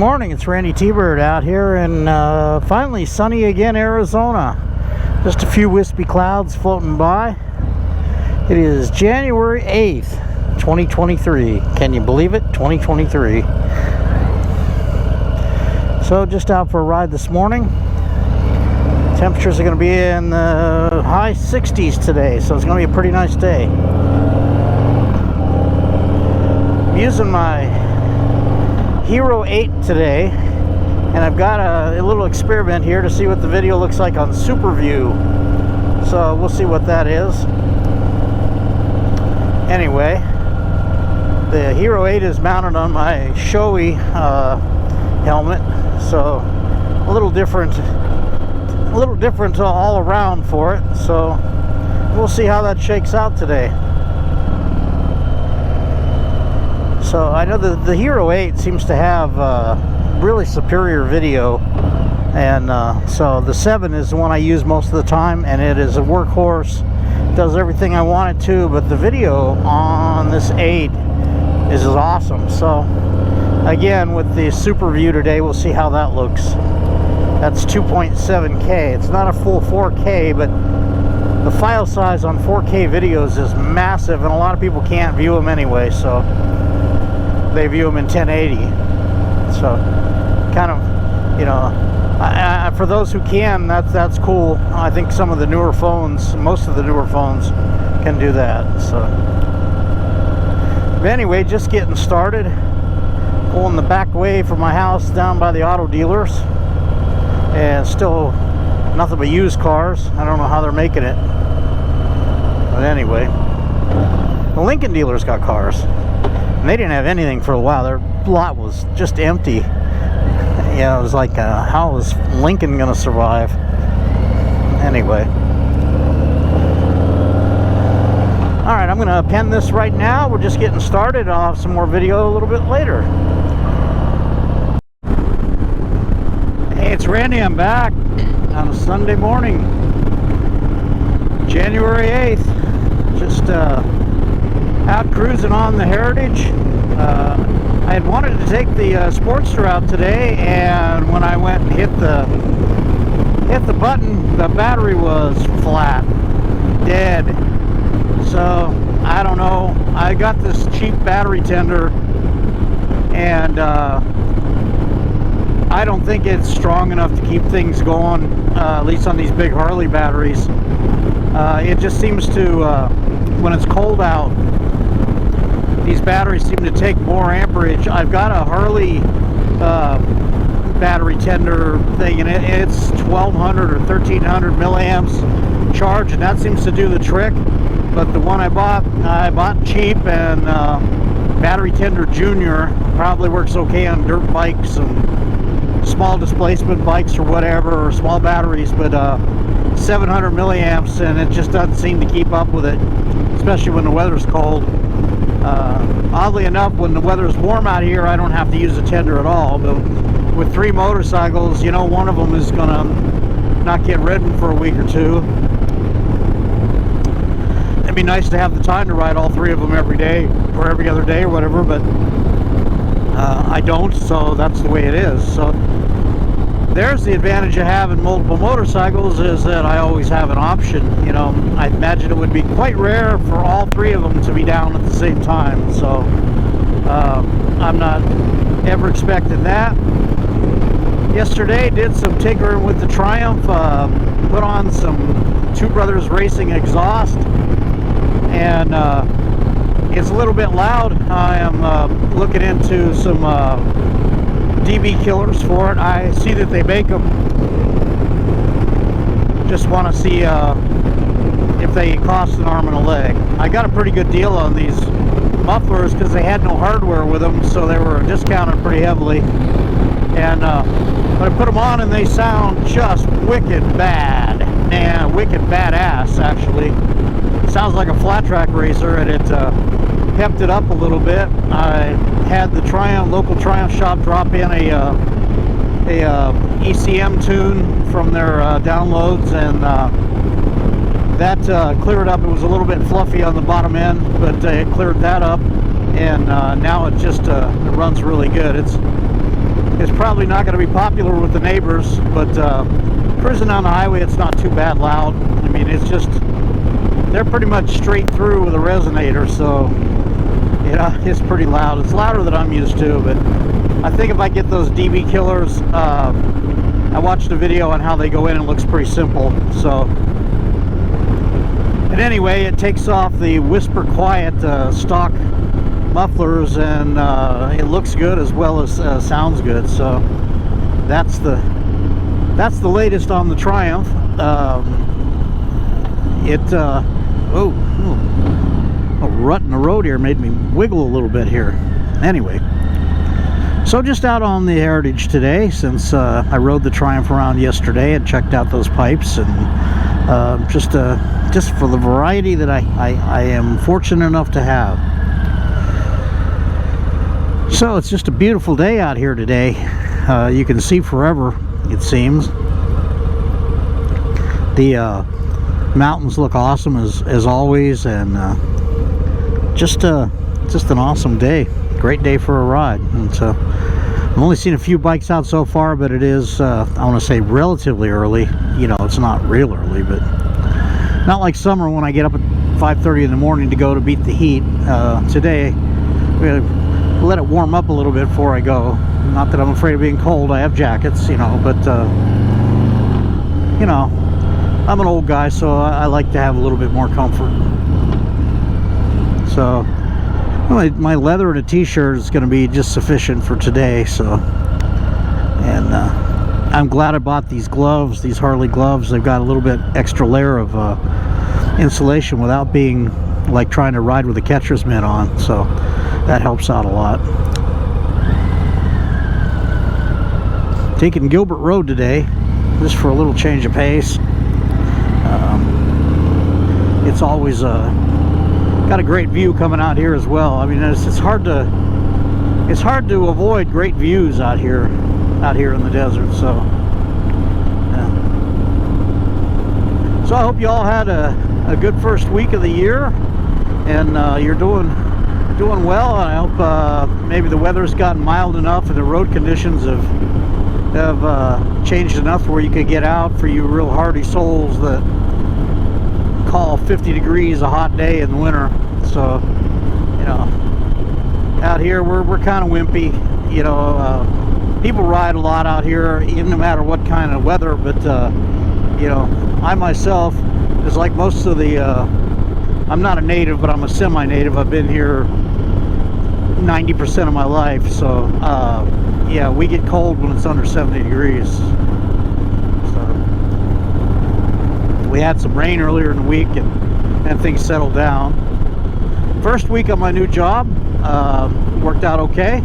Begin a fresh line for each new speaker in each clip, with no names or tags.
morning, it's Randytbird out here in finally sunny again Arizona. Just a few wispy clouds floating by. It is January 8th, 2023. Can you believe it? 2023. So just out for a ride this morning. Temperatures are going to be in the high 60s today, so it's going to be a pretty nice day. I'm using my Hero 8 today, and I've got a little experiment here to see what the video looks like on Super View. So we'll see what that is. Anyway, the Hero 8 is mounted on my Shoei helmet, so a little different all around for it. So we'll see how that shakes out today. So I know that the Hero 8 seems to have really superior video, and so the 7 is the one I use most of the time, and it is a workhorse. It does everything I want it to, but the video on this 8 is awesome. So again, with the Super View today, we'll see how that looks. That's 2.7K. It's not a full 4K, but the file size on 4K videos is massive, and a lot of people can't view them anyway, so they view them in 1080. So kind of, you know, for those who can, that's cool. I think some of the newer phones, most of the newer phones can do that. So but anyway, just getting started. Pulling the back way from my house down by the auto dealers, and still nothing but used cars. I don't know how they're making it, but anyway, the Lincoln dealers got cars. And they didn't have anything for a while. Their lot was just empty. Yeah, it was like, how is Lincoln gonna survive? Anyway. Alright, I'm gonna pen this right now. We're just getting started. I'll have some more video a little bit later. Hey, it's Randy. I'm back on a Sunday morning. January 8th. Just, out cruising on the Heritage. I had wanted to take the Sportster out today, and when I went and hit the button, the battery was flat, dead. So I don't know. I got this cheap battery tender, and I don't think it's strong enough to keep things going, at least on these big Harley batteries. It just seems to, when it's cold out, these batteries seem to take more amperage. I've got a Harley battery tender thing, and it's 1200 or 1300 milliamps charge, and that seems to do the trick. But the one I bought cheap, and battery tender junior probably works okay on dirt bikes and small displacement bikes or whatever, or small batteries, but 700 milliamps, and it just doesn't seem to keep up with it, especially when the weather's cold. Oddly enough, when the weather is warm out here, I don't have to use a tender at all. But with 3 motorcycles, you know, one of them is gonna not get ridden for a week or two. It'd be nice to have the time to ride all 3 of them every day or every other day or whatever, but I don't, so that's the way it is. So there's the advantage of having multiple motorcycles, is that I always have an option. You know, I imagine it would be quite rare for all 3 of them to be down at the same time. So I'm not ever expecting that. Yesterday did some tinkering with the Triumph, put on some Two Brothers Racing exhaust, and it's a little bit loud. I am looking into some dB killers for it. I see that they make them. Just want to see if they cost an arm and a leg. I got a pretty good deal on these mufflers because they had no hardware with them, so they were discounted pretty heavily. And but I put them on, and they sound just wicked bad, and wicked badass actually. Sounds like a flat track racer, and it pepped it up a little bit. I had the local Triumph shop drop in a ECM tune from their downloads, and that cleared up. It was a little bit fluffy on the bottom end, but it cleared that up, and now it just it runs really good. It's It's probably not going to be popular with the neighbors, but cruising down the highway, it's not too bad loud. I mean, it's just, they're pretty much straight through with a resonator, so, you know, it's pretty loud. It's louder than I'm used to, but I think if I get those dB killers, I watched a video on how they go in and it looks pretty simple, so. And anyway, it takes off the whisper quiet stock mufflers, and it looks good as well as sounds good. So that's the latest on the Triumph. A rut in the road here made me wiggle a little bit here. Anyway, so just out on the Heritage today, since I rode the Triumph around yesterday and checked out those pipes, and just for the variety that I am fortunate enough to have. So it's just a beautiful day out here today. You can see forever, it seems. The mountains look awesome as always, and just an awesome day. Great day for a ride. And so I've only seen a few bikes out so far, but it is I want to say relatively early. You know, it's not real early, but not like summer when I get up at 5:30 in the morning to go to beat the heat. Today we're gonna let it warm up a little bit before I go. Not that I'm afraid of being cold. I have jackets, you know, but you know, I'm an old guy, so I like to have a little bit more comfort. So my leather and a t-shirt is going to be just sufficient for today. So, and I'm glad I bought these gloves, these Harley gloves. They've got a little bit extra layer of insulation without being like trying to ride with a catcher's mitt on. So that helps out a lot. Taking Gilbert Road today, just for a little change of pace. It's always got a great view coming out here as well. I mean, it's hard to avoid great views out here in the desert. So, yeah. So I hope you all had a good first week of the year, and you're doing well. And I hope maybe the weather's gotten mild enough and the road conditions have changed enough where you could get out, for you real hardy souls that call 50 degrees a hot day in the winter. So, you know, out here we're kind of wimpy. You know, people ride a lot out here, even no matter what kind of weather. But you know, I myself is like most of the. I'm not a native, but I'm a semi-native. I've been here 90% of my life. So, yeah, we get cold when it's under 70 degrees. We had some rain earlier in the week, and things settled down. First week on my new job, worked out okay.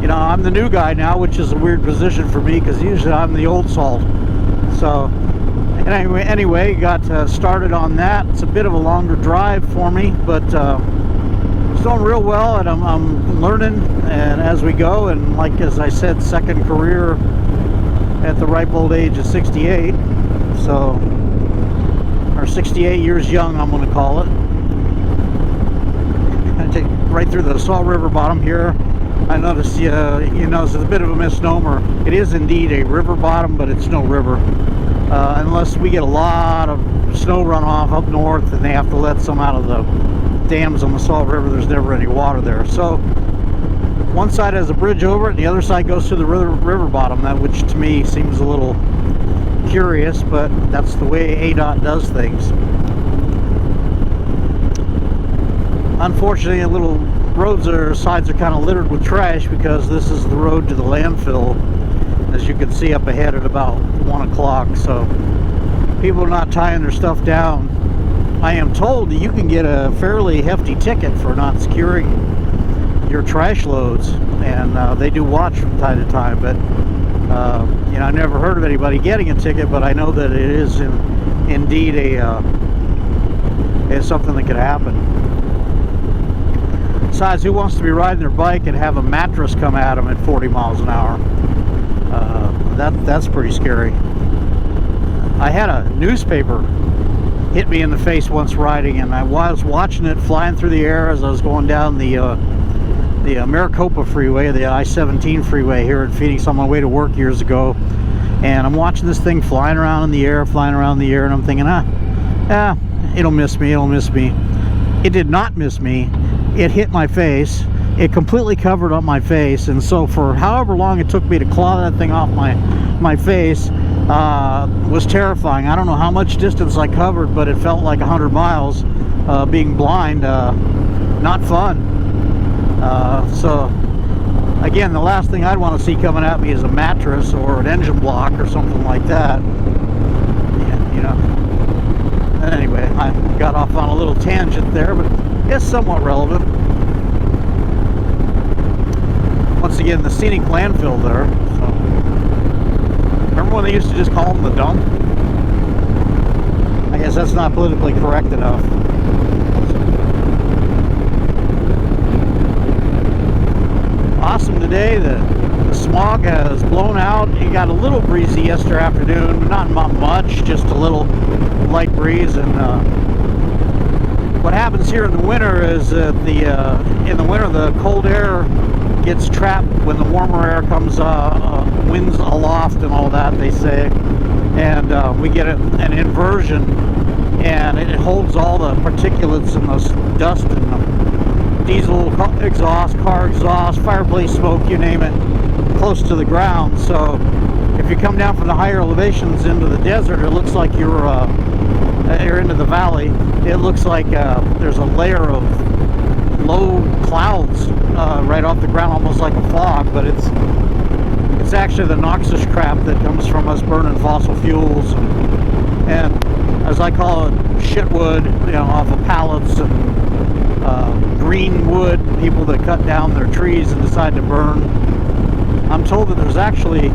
You know, I'm the new guy now, which is a weird position for me because usually I'm the old salt. So anyway, got started on that. It's a bit of a longer drive for me, but it's going real well, and I'm learning, and as we go, and like as I said, second career at the ripe old age of 68. So, or 68 years young, I'm going to call it. I take right through the Salt River bottom here. I noticed, you know, it's a bit of a misnomer. It is indeed a river bottom, but it's no river. Unless we get a lot of snow runoff up north and they have to let some out of the dams on the Salt River, there's never any water there. So, one side has a bridge over it, and the other side goes to the river bottom, which to me seems a little curious, but that's the way ADOT does things. Unfortunately, little roads or sides are kind of littered with trash because this is the road to the landfill, as you can see up ahead at about 1 o'clock. So people are not tying their stuff down. I am told that you can get a fairly hefty ticket for not securing your trash loads, and they do watch from time to time, but you know, I never heard of anybody getting a ticket, but I know that it is indeed it's something that could happen. Besides, who wants to be riding their bike and have a mattress come at them at 40 miles an hour? That's pretty scary. I had a newspaper hit me in the face once riding, and I was watching it flying through the air as I was going down the the Maricopa Freeway, the I-17 freeway here in Phoenix on my way to work years ago, and I'm watching this thing flying around in the air, and I'm thinking, it'll miss me, It did not miss me. It hit my face. It completely covered up my face, and so for however long it took me to claw that thing off my face was terrifying. I don't know how much distance I covered, but it felt like 100 miles. Being blind, not fun. So again, the last thing I'd want to see coming at me is a mattress or an engine block or something like that. Yeah, you know. Anyway, I got off on a little tangent there, but it's somewhat relevant. Once again, the scenic landfill there. So, remember when they used to just call them the dump? I guess that's not politically correct enough. Awesome today. The smog has blown out. It got a little breezy yesterday afternoon, but not much, just a little light breeze. And what happens here in the winter is that in the winter the cold air gets trapped when the warmer air comes, winds aloft and all that, they say, and we get an inversion, and it holds all the particulates and the dust and the diesel exhaust, car exhaust, fireplace smoke, you name it, close to the ground. So if you come down from the higher elevations into the desert, it looks like you're into the valley. It looks like there's a layer of low clouds right off the ground, almost like a fog, but it's actually the noxious crap that comes from us burning fossil fuels and as I call it, shitwood, you know, off of pallets, and green wood, people that cut down their trees and decide to burn. I'm told that there's actually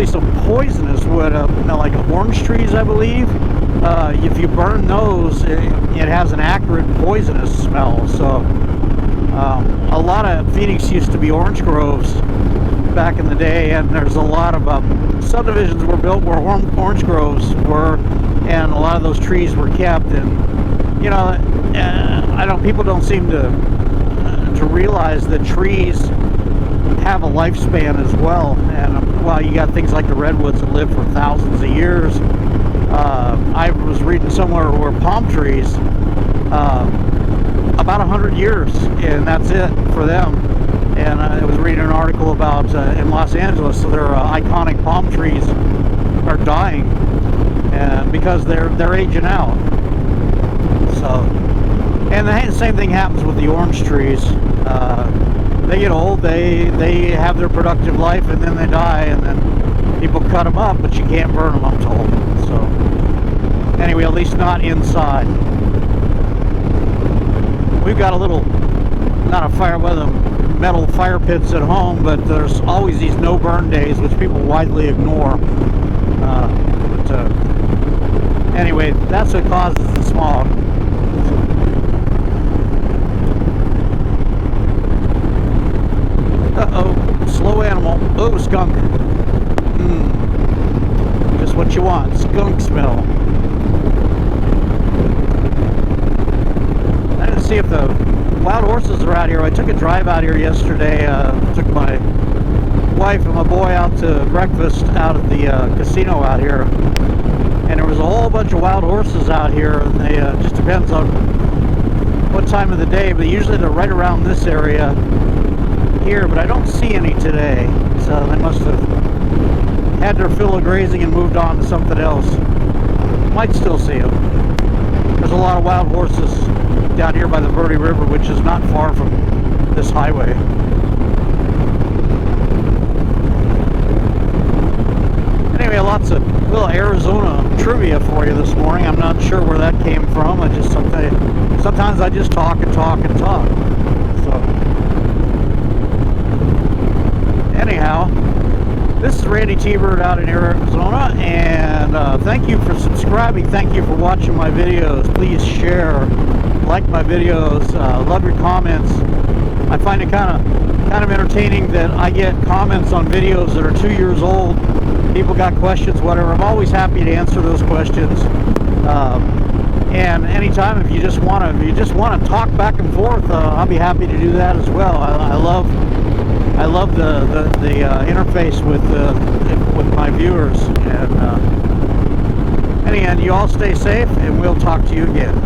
some poisonous wood, like orange trees, I believe. If you burn those, it has an acrid poisonous smell. So a lot of Phoenix used to be orange groves back in the day, and there's a lot of subdivisions were built where orange groves were, and a lot of those trees were kept. And you know, people don't seem to realize that trees have a lifespan as well. And while you got things like the redwoods that live for thousands of years, I was reading somewhere where palm trees, about 100 years, and that's it for them. And I was reading an article about in Los Angeles, so their iconic palm trees are dying, and because they're aging out. So, and the same thing happens with the orange trees. They get old, they have their productive life, and then they die, and then people cut them up, but you can't burn them, I'm told. So, anyway, at least not inside. We've got a little, not a fire, with metal fire pits at home, but there's always these no burn days, which people widely ignore. Anyway, that's what causes the smog. Uh-oh, slow animal. Oh, skunk. Just what you want, skunk smell. I didn't see if the wild horses are out here. I took a drive out here yesterday. Took my wife and my boy out to breakfast out at the casino out here. And there was a whole bunch of wild horses out here. And they just depends on what time of the day, but usually they're right around this area here, but I don't see any today. So they must have had their fill of grazing and moved on to something else. Might still see them. There's a lot of wild horses down here by the Verde River, which is not far from this highway. Anyway, lots of little Arizona trivia for you this morning. I'm not sure where that came from. I just sometimes I just talk and talk and talk. So anyhow, this is Randytbird out in Arizona, and thank you for subscribing. Thank you for watching my videos. Please share, like my videos, love your comments. I find it kind of entertaining that I get comments on videos that are 2 years old. People got questions, whatever. I'm always happy to answer those questions. And anytime, if you just want to talk back and forth, I'll be happy to do that as well. I love the interface with my viewers. And in the end, you all stay safe, and we'll talk to you again.